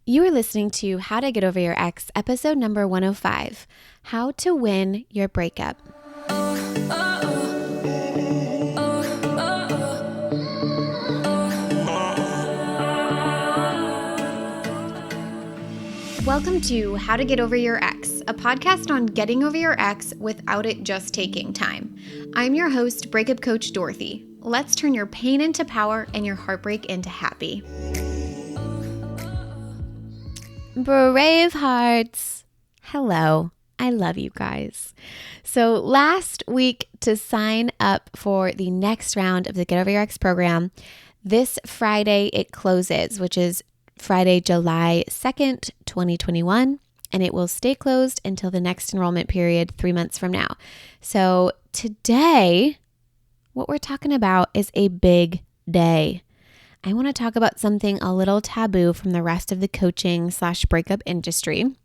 You are listening to How to Get Over Your Ex, episode number 105, How to Win Your Breakup. Welcome to How to Get Over Your Ex, a podcast on getting over your ex without it just taking time. I'm your host, Breakup Coach Dorothy. Let's turn your pain into power and your heartbreak into happy. Brave hearts. Hello. I love you guys. So last week, to sign up for the next round of the Get Over Your Ex program, this Friday it closes, which is Friday, July 2nd, 2021, and it will stay closed until the next enrollment period 3 months from now. So today, what we're talking about is a big day. I want to talk about something a little taboo from the rest of the coaching/breakup industry.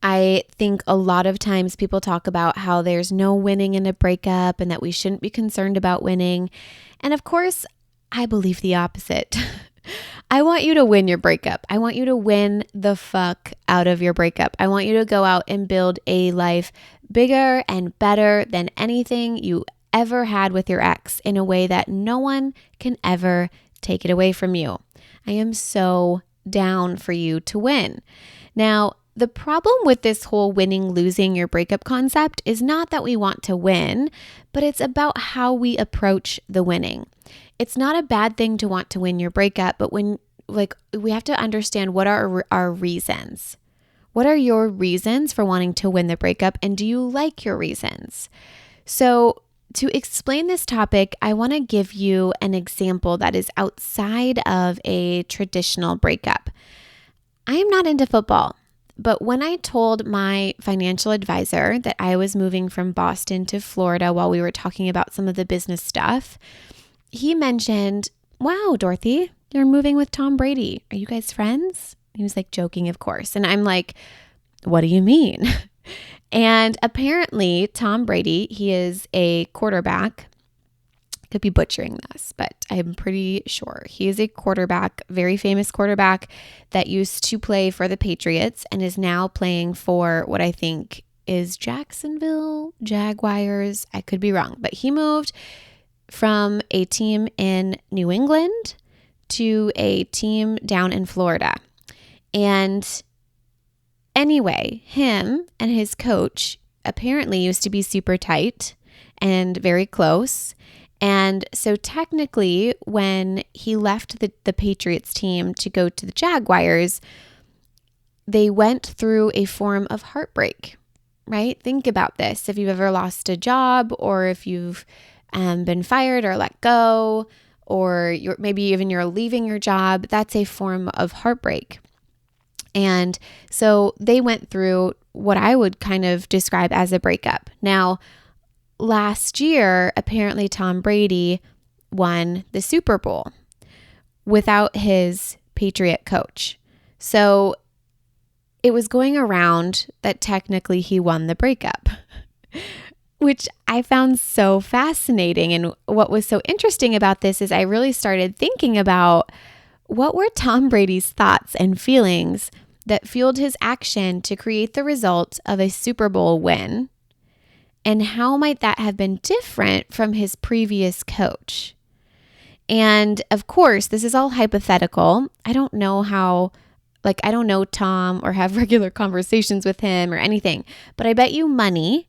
I think a lot of times people talk about how there's no winning in a breakup and that we shouldn't be concerned about winning. And of course, I believe the opposite. I want you to win your breakup. I want you to win the fuck out of your breakup. I want you to go out and build a life bigger and better than anything you ever had with your ex in a way that no one can ever take it away from you. I am so down for you to win. Now, the problem with this whole winning, losing your breakup concept is not that we want to win, but it's about how we approach the winning. It's not a bad thing to want to win your breakup, but we have to understand what are our reasons. What are your reasons for wanting to win the breakup, and do you like your reasons? So to explain this topic, I want to give you an example that is outside of a traditional breakup. I am not into football, but when I told my financial advisor that I was moving from Boston to Florida while we were talking about some of the business stuff, he mentioned, "Wow, Dorothy, you're moving with Tom Brady. Are you guys friends?" He was like joking, of course. And I'm like, "What do you mean?" And apparently Tom Brady, he is a quarterback. Could be butchering this, but I'm pretty sure he is a quarterback, very famous quarterback that used to play for the Patriots and is now playing for what I think is Jacksonville Jaguars. I could be wrong, but he moved from a team in New England to a team down in Florida. And anyway, him and his coach apparently used to be super tight and very close. And so technically, when he left the Patriots team to go to the Jaguars, they went through a form of heartbreak, right? Think about this. If you've ever lost a job, or if you've been fired or let go, or maybe even you're leaving your job, that's a form of heartbreak. And so they went through what I would kind of describe as a breakup. Now, last year, apparently Tom Brady won the Super Bowl without his Patriot coach. So it was going around that technically he won the breakup, which I found so fascinating. And what was so interesting about this is I really started thinking about what were Tom Brady's thoughts and feelings that fueled his action to create the result of a Super Bowl win, and how might that have been different from his previous coach? And of course, this is all hypothetical. I don't know I don't know Tom or have regular conversations with him or anything, but I bet you money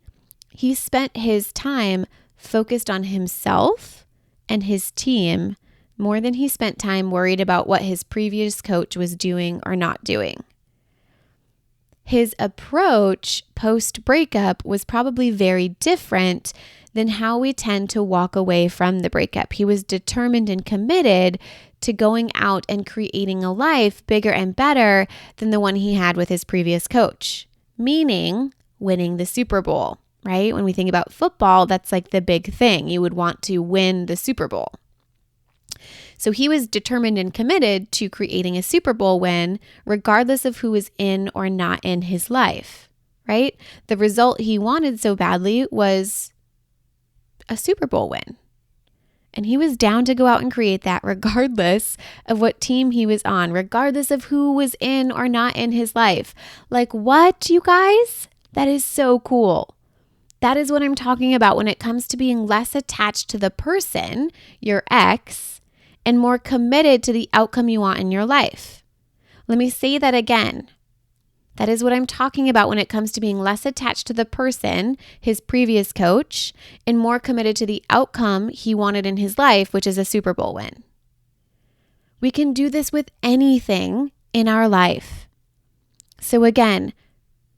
he spent his time focused on himself and his team more than he spent time worried about what his previous coach was doing or not doing. His approach post-breakup was probably very different than how we tend to walk away from the breakup. He was determined and committed to going out and creating a life bigger and better than the one he had with his previous coach, meaning winning the Super Bowl, right? When we think about football, that's like the big thing. You would want to win the Super Bowl. So he was determined and committed to creating a Super Bowl win, regardless of who was in or not in his life, right? The result he wanted so badly was a Super Bowl win. And he was down to go out and create that regardless of what team he was on, regardless of who was in or not in his life. Like, what, you guys? That is so cool. That is what I'm talking about when it comes to being less attached to the person, your ex, and more committed to the outcome you want in your life. Let me say that again. That is what I'm talking about when it comes to being less attached to the person, his previous coach, and more committed to the outcome he wanted in his life, which is a Super Bowl win. We can do this with anything in our life. So again,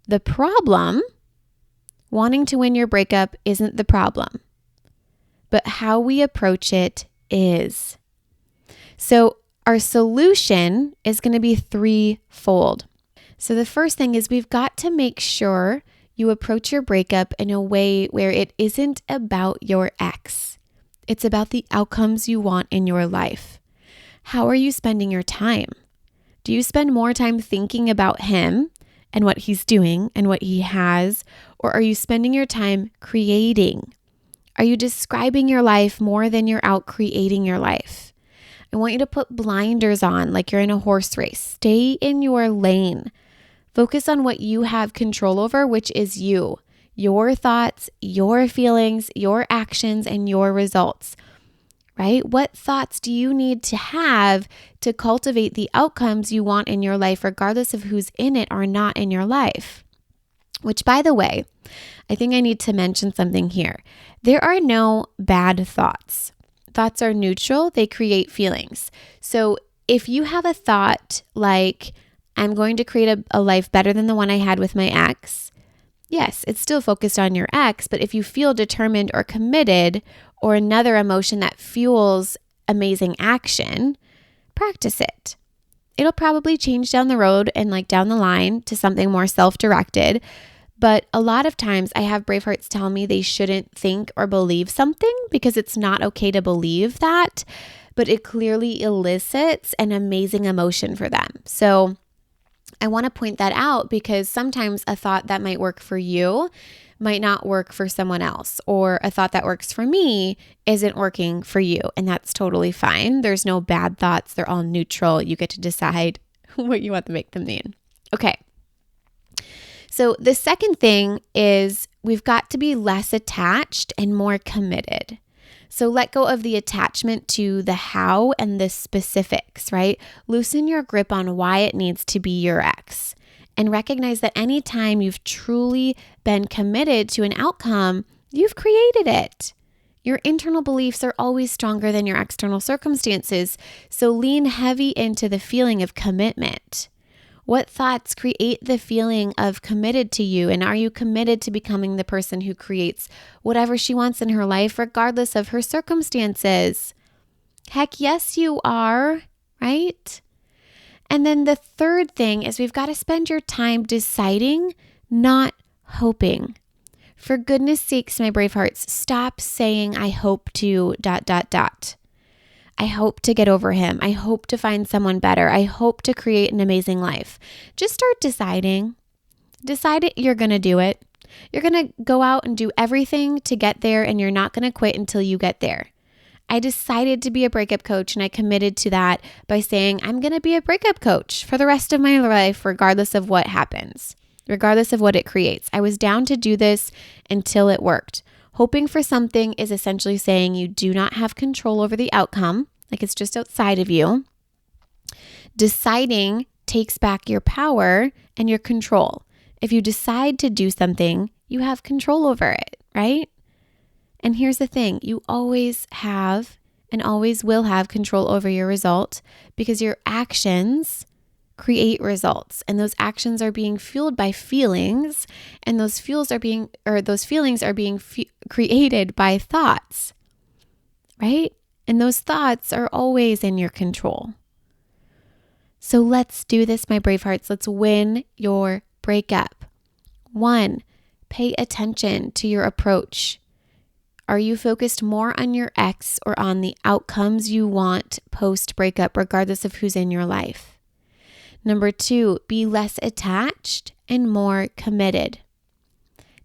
the problem, wanting to win your breakup, isn't the problem, but how we approach it is. So our solution is going to be threefold. So the first thing is we've got to make sure you approach your breakup in a way where it isn't about your ex. It's about the outcomes you want in your life. How are you spending your time? Do you spend more time thinking about him and what he's doing and what he has, or are you spending your time creating? Are you describing your life more than you're out creating your life? I want you to put blinders on like you're in a horse race. Stay in your lane. Focus on what you have control over, which is you, your thoughts, your feelings, your actions, and your results, right? What thoughts do you need to have to cultivate the outcomes you want in your life, regardless of who's in it or not in your life? Which, by the way, I think I need to mention something here. There are no bad thoughts. Thoughts are neutral. They create feelings. So if you have a thought like, I'm going to create a life better than the one I had with my ex. Yes, it's still focused on your ex, but if you feel determined or committed or another emotion that fuels amazing action, practice it. It'll probably change down the road and like down the line to something more self-directed. But a lot of times I have Bravehearts tell me they shouldn't think or believe something because it's not okay to believe that, but it clearly elicits an amazing emotion for them. So I want to point that out because sometimes a thought that might work for you might not work for someone else, or a thought that works for me isn't working for you. And that's totally fine. There's no bad thoughts. They're all neutral. You get to decide what you want to make them mean. Okay. So the second thing is we've got to be less attached and more committed. So let go of the attachment to the how and the specifics, right? Loosen your grip on why it needs to be your ex, and recognize that anytime you've truly been committed to an outcome, you've created it. Your internal beliefs are always stronger than your external circumstances, so lean heavy into the feeling of commitment. What thoughts create the feeling of committed to you? And are you committed to becoming the person who creates whatever she wants in her life, regardless of her circumstances? Heck yes, you are, right? And then the third thing is we've got to spend your time deciding, not hoping. For goodness sakes, my Bravehearts, stop saying, I hope to ... I hope to get over him. I hope to find someone better. I hope to create an amazing life. Just start deciding. Decide it, you're going to do it. You're going to go out and do everything to get there, and you're not going to quit until you get there. I decided to be a breakup coach, and I committed to that by saying, I'm going to be a breakup coach for the rest of my life, regardless of what happens, regardless of what it creates. I was down to do this until it worked. Hoping for something is essentially saying you do not have control over the outcome, like it's just outside of you. Deciding takes back your power and your control. If you decide to do something, you have control over it, right? And here's the thing, you always have and always will have control over your result because your actions create results, and those actions are being fueled by feelings, and those feelings are being created by thoughts, right? And those thoughts are always in your control. So let's do this, my Bravehearts. Let's win your breakup. 1, pay attention to your approach. Are you focused more on your ex or on the outcomes you want post-breakup, regardless of who's in your life? Number 2, be less attached and more committed.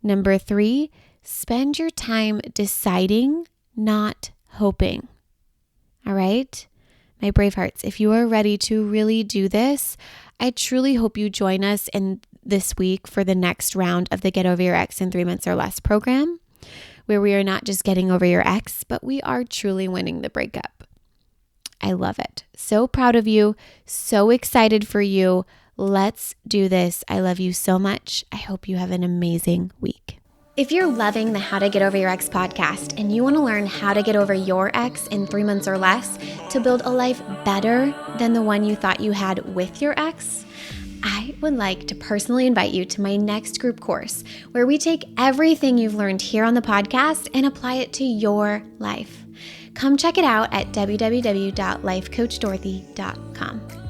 Number 3, spend your time deciding, not hoping. All right? My brave hearts, if you are ready to really do this, I truly hope you join us in this week for the next round of the Get Over Your Ex in 3 Months or Less program, where we are not just getting over your ex, but we are truly winning the breakup. I love it. So proud of you. So excited for you. Let's do this. I love you so much. I hope you have an amazing week. If you're loving the How to Get Over Your Ex podcast and you want to learn how to get over your ex in 3 months or less to build a life better than the one you thought you had with your ex, I would like to personally invite you to my next group course where we take everything you've learned here on the podcast and apply it to your life. Come check it out at www.lifecoachdorothy.com.